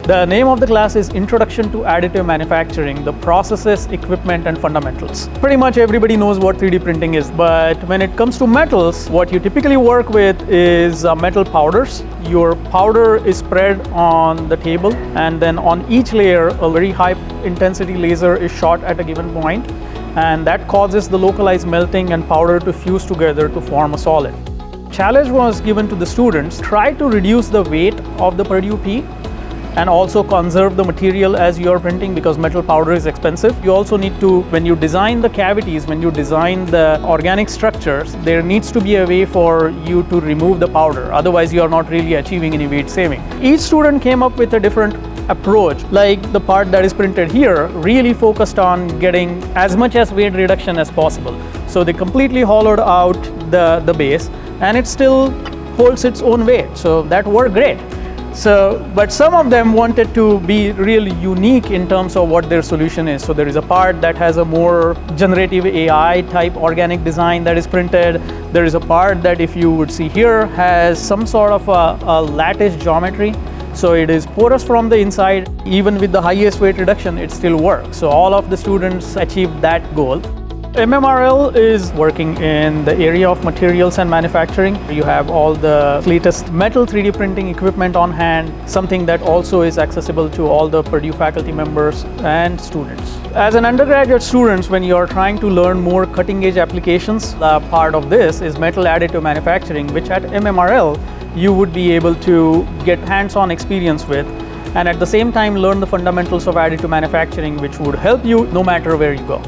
The name of the class is Introduction to Additive Manufacturing, the processes, equipment and fundamentals. Pretty much everybody knows what 3D printing is, but when it comes to metals, what you typically work with is metal powders. Your powder is spread on the table, and then on each layer a very high intensity laser is shot at a given point, and that causes the localized melting and powder to fuse together to form a solid. Challenge was given to the students: try to reduce the weight of the Purdue P and also conserve the material as you're printing, because metal powder is expensive. You also need to, when you design the cavities, when you design the organic structures, there needs to be a way for you to remove the powder. Otherwise, you are not really achieving any weight saving. Each student came up with a different approach. Like the part that is printed here really focused on getting as much as weight reduction as possible. So they completely hollowed out the base, and it still holds its own weight. So that worked great. But some of them wanted to be really unique in terms of what their solution is. So there is a part that has a more generative AI type organic design that is printed. There is a part that, if you would see here, has some sort of a lattice geometry. So it is porous from the inside. Even with the highest weight reduction, it still works. So all of the students achieved that goal. MMRL is working in the area of materials and manufacturing. You have all the latest metal 3D printing equipment on hand, something that also is accessible to all the Purdue faculty members and students. As an undergraduate students, when you're trying to learn more cutting edge applications, part of this is metal additive manufacturing, which at MMRL you would be able to get hands-on experience with, and at the same time learn the fundamentals of additive manufacturing, which would help you no matter where you go.